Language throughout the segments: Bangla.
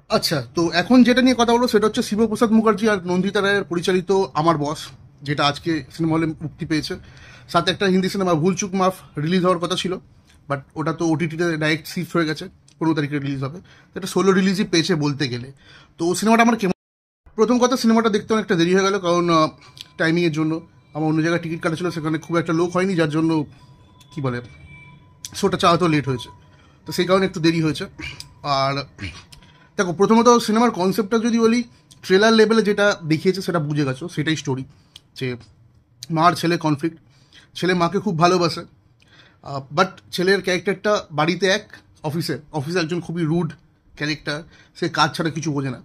আচ্ছা, তো এখন যেটা নিয়ে কথা বলবো সেটা হচ্ছে শিবপ্রসাদ মুখার্জি আর নন্দিতা রায়ের পরিচালিত আমার বস, যেটা আজকে সিনেমা হলে মুক্তি পেয়েছে। সাথে একটা হিন্দি সিনেমা ভুল চুক মাফ রিলিজ হওয়ার কথা ছিল, বাট ওটা তো ওটিটিতে ডাইরেক্ট শিফট হয়ে গেছে, 15 তারিখে রিলিজ হবে। তো এটা 16 রিলিজই পেয়েছে বলতে গেলে। তো সিনেমাটা আমার কেমন, প্রথম কথা সিনেমাটা দেখতে অনেকটা দেরি হয়ে গেল, কারণ টাইমিংয়ের জন্য আমার অন্য জায়গায় টিকিট কাটা ছিল, সেখানে খুব একটা লোক হয়নি, যার জন্য কি বলে শোটা চাওয়াতেও লেট হয়েছে। তো সেই কারণে একটু দেরি হয়েছে। আর দেখো, প্রথমত সিনেমার কনসেপ্টটা যদি বলি, ট্রেলার লেভেলে যেটা দেখিয়েছে সেটা বুঝে গেছো, সেটাই স্টোরি। যে মার ছেলে কনফ্লিক্ট, ছেলে মাকে খুব ভালোবাসে, বাট ছেলের ক্যারেক্টারটা বাড়িতে এক, অফিসে অফিসে একজন খুবই রুড ক্যারেক্টার, সে কাজ ছাড়া কিছু বোঝে না।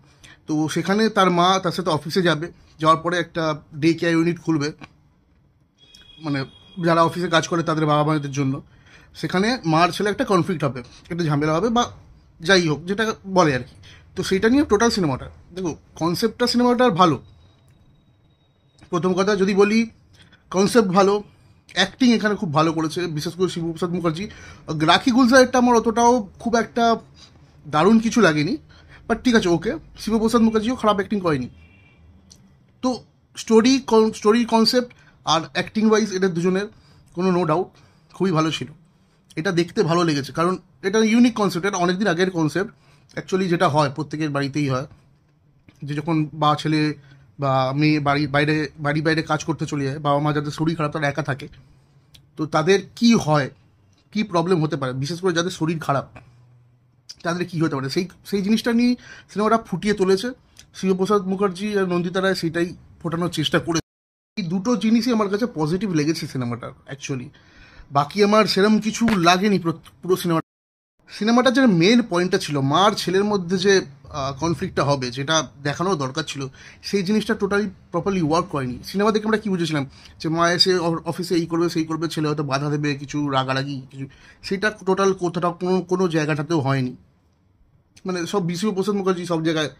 তো সেখানে তার মা তার সাথে অফিসে যাবে, যাওয়ার পরে একটা ডে কেয়ার ইউনিট খুলবে, মানে যারা অফিসে কাজ করে তাদের বাবা মায়েদের জন্য। সেখানে মার ছেলে একটা কনফ্লিক্ট হবে, একটা ঝামেলা হবে, বা যাই হোক যেটা বলে আর কি। তো সেইটা নিয়ে টোটাল সিনেমাটা, দেখো কনসেপ্টটা সিনেমাটার ভালো। প্রথম কথা যদি বলি, কনসেপ্ট ভালো, অ্যাক্টিং এখানে খুব ভালো করেছে, বিশেষ করে শিবপ্রসাদ মুখার্জি। রাখি গুলজারটা আমার অতটাও খুব একটা দারুণ কিছু লাগেনি, বাট ঠিক আছে, ওকে। শিবপ্রসাদ মুখার্জিও খারাপ অ্যাক্টিং করেনি। তো স্টোরি কনসেপ্ট আর অ্যাক্টিং ওয়াইজ এদের দুজনের কোনো নো ডাউট খুবই ভালো ছিল। এটা দেখতে ভালো লেগেছে, কারণ এটা ইউনিক কনসেপ্ট, এটা অনেকদিন আগের কনসেপ্ট। অ্যাকচুয়ালি যেটা হয় প্রত্যেকের বাড়িতেই হয়, যে যখন বা ছেলে বা মেয়ে বাড়ি বাইরে কাজ করতে চলে যায়, বাবা মা যাদের শরীর খারাপ তারা একা থাকে, তো তাদের কি হয়, কি প্রবলেম হতে পারে, বিশেষ করে যাদের শরীর খারাপ তাদের কী হতে পারে, সেই সেই জিনিসটা নিয়ে সিনেমাটা ফুটিয়ে তুলেছে শিবপ্রসাদ মুখার্জি আর নন্দিতা রায়, সেটাই ফোটানোর চেষ্টা করে। এই দুটো জিনিসই আমার কাছে পজিটিভ লেগেছে সিনেমাটার অ্যাকচুয়ালি। বাকি আমার সেরম কিছু লাগেনি পুরো সিনেমাটার যে মেন পয়েন্টটা ছিল, মার ছেলের মধ্যে যে কনফ্লিক্টটা হবে, যেটা দেখানোর দরকার ছিল, সেই জিনিসটা টোটালি প্রপারলি ওয়ার্ক করেনি। সিনেমা দেখে আমরা কী বুঝেছিলাম, যে মা এসে অফিসে এই করবে সেই করবে, ছেলে হয়তো বাধা দেবে, কিছু রাগারাগি কিছু, সেটা টোটাল কোথাও কোনো জায়গাটাতেও হয়নি। মানে সব বিশ্বপ্রসাদ মুখার্জি সব জায়গায়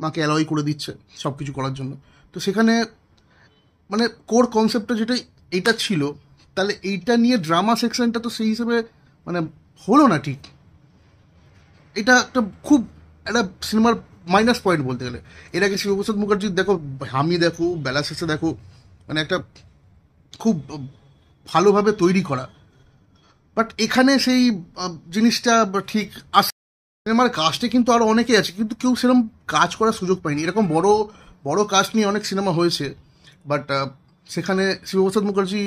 মাকে অ্যালয় করে দিচ্ছে সব কিছু করার জন্য। তো সেখানে মানে কোর কনসেপ্টটা যেটা এইটা ছিল, তাহলে এইটা নিয়ে ড্রামা সেকশনটা তো সেই হিসেবে মানে হলো না ঠিক। এটা একটা খুব একটা সিনেমার মাইনাস পয়েন্ট বলতে গেলে। এর আগে শিবপ্রসাদ মুখার্জির দেখো, হামি দেখো, বেলা শেষে দেখো, মানে একটা খুব ভালোভাবে তৈরি করা, বাট এখানে সেই জিনিসটা ঠিক আস। সিনেমার কাস্টে কিন্তু আরও অনেকেই আছে, কিন্তু কেউ সেরকম কাজ করার সুযোগ পায়নি। এরকম বড় বড় কাস্ট নিয়ে অনেক সিনেমা হয়েছে, বাট সেখানে শিবপ্রসাদ মুখার্জি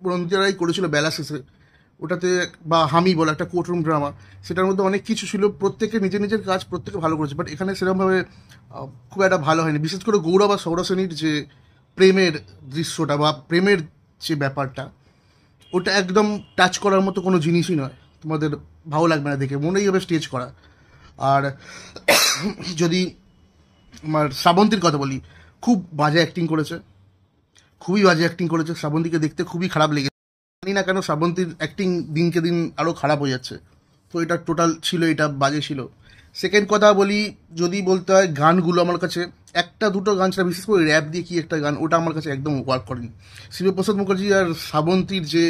রঞ্জিতারাই করেছিল বেলা শেষে, ওটাতে বা হামি বলে একটা কোর্টরুম ড্রামা, সেটার মধ্যে অনেক কিছু ছিল, প্রত্যেকে নিজের নিজের কাজ প্রত্যেকে ভালো করেছে, বাট এখানে সেরকমভাবে খুব একটা ভালো হয়নি। বিশেষ করে গৌরব আর সৌরসেনীর যে প্রেমের দৃশ্যটা বা প্রেমের যে ব্যাপারটা, ওটা একদম টাচ করার মতো কোনো জিনিসই নয়, তোমাদের ভালো লাগবে না দেখে, মনেই হবে স্টেজ করা। আর যদি আমার শ্রাবন্তীর কথা বলি, খুব বাজে অ্যাক্টিং করেছে, খুবই বাজে অ্যাক্টিং করেছে। শ্রাবন্তীকে দেখতে খুবই খারাপ লেগেছে, জানি না কেন শ্রাবন্তীর অ্যাক্টিং দিনকে দিন আরও খারাপ হয়ে যাচ্ছে। তো এটা টোটাল ছিল, এটা বাজে ছিল। সেকেন্ড কথা বলি, যদি বলতে হয় গানগুলো আমার কাছে একটা দুটো গান ছাড়া, বিশেষ করে র্যাপ দিয়ে কি একটা গান, ওটা আমার কাছে একদম ওয়ার্ক করেনি। শিবপ্রসাদ মুখার্জি আর শ্রাবন্তীর যে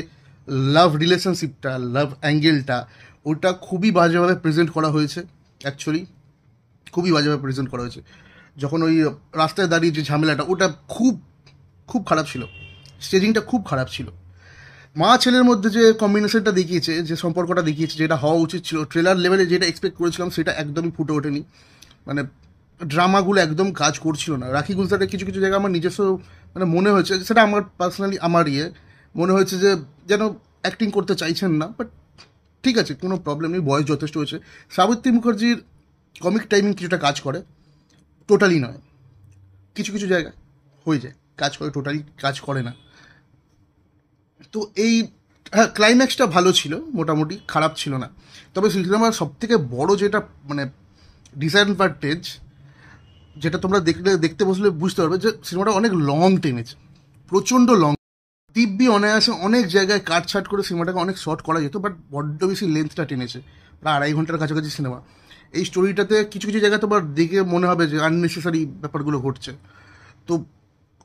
লাভ রিলেশনশিপটা, লাভ অ্যাঙ্গেলটা, ওটা খুবই বাজেভাবে প্রেজেন্ট করা হয়েছে অ্যাকচুয়ালি, খুবই বাজেভাবে প্রেজেন্ট করা হয়েছে। যখন ওই রাস্তায় দাঁড়িয়ে যে ঝামেলাটা, ওটা খুব খুব খারাপ ছিল, স্টেজিংটা খুব খারাপ ছিল। মা ছেলের মধ্যে যে কম্বিনেশনটা দেখিয়েছে, যে সম্পর্কটা দেখিয়েছে, যেটা হওয়া উচিত ছিল, ট্রেলার লেভেলে যেটা এক্সপেক্ট করেছিলাম সেটা একদমই ফুটে ওঠেনি। মানে ড্রামাগুলো একদম কাজ করছিল না। রাখি গুলজারের কিছু কিছু জায়গা আমার নিজস্ব মানে মনে হয়েছে, সেটা আমার পার্সোনালি আমার মনে হয়েছে যে যেন অ্যাক্টিং করতে চাইছেন না, বাট ঠিক আছে, কোনো প্রবলেম নেই, বয়স যথেষ্ট হয়েছে। সাবিত্রী মুখার্জির কমিক টাইমিং কিছুটা কাজ করে, টোটালি নয়, কিছু কিছু জায়গায় হয়ে যায় কাজ করে, টোটালি কাজ করে না। তো এই, হ্যাঁ, ক্লাইম্যাক্সটা ভালো ছিল, মোটামুটি খারাপ ছিল না। তবে সিনেমার সব থেকে বড় যেটা মানে ডিসঅ্যাডভান্টেজ, যেটা তোমরা দেখতে বসলে বুঝতে পারবে, যে সিনেমাটা অনেক লং টেনেছে, প্রচণ্ড লং। দিব্যি অনায়াসে অনেক জায়গায় কাটছাট করে সিনেমাটাকে অনেক শর্ট করা যেত, বাট বড্ড বেশি লেন্থটা টেনেছে, প্রায় 2.5 ঘন্টার কাছাকাছি সিনেমা। এই স্টোরিটাতে কিছু কিছু জায়গায় তোমার দেখে মনে হবে যে আননেসেসারি ব্যাপারগুলো ঘটছে। তো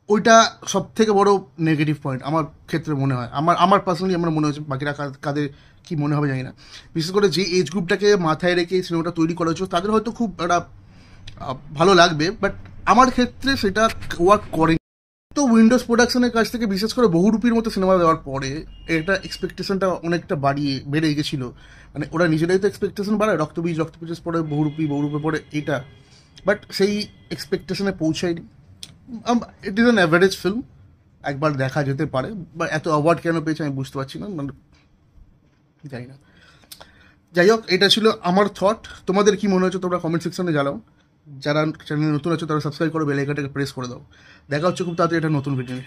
ওইটা সব থেকে বড় নেগেটিভ পয়েন্ট আমার ক্ষেত্রে মনে হয়, আমার পার্সোনালি আমার মনে হয়েছে। বাকিরা কাদের কী মনে হবে জানি না। বিশেষ করে যে এজ গ্রুপটাকে মাথায় রেখে সিনেমাটা তৈরি করা হয়েছিল, তাদের হয়তো খুব একটা ভালো লাগবে, বাট আমার ক্ষেত্রে সেটা ওয়ার্ক করে। তো উইন্ডোজ প্রোডাকশনের কাছ থেকে বিশেষ করে বহুরূপীর মতো সিনেমা দেওয়ার পরে এটা এক্সপেকটেশনটা অনেকটা বেড়ে গেছিল। মানে ওরা নিজেরাই তো এক্সপেকটেশন বাড়ায়, রক্তবীজ পরে বহুরূপে পরে এটা, বাট সেই এক্সপেকটেশনে পৌঁছায়নি। It is an average film, একবার দেখা যেতে পারে, বা এত অ্যাওয়ার্ড কেন পেয়েছে আমি বুঝতে পারছি না, মানে জানি না। যাই হোক, এটা ছিল আমার থট। তোমাদের কি মনে হচ্ছে তোমরা কমেন্ট সেকশনে জানাও। যারা চ্যানেলে নতুন আছে তারা সাবস্ক্রাইব করো, বেল আইকনটাকে প্রেস করে দাও। দেখা হচ্ছে খুব তাড়াতাড়ি একটা নতুন ভিডিও।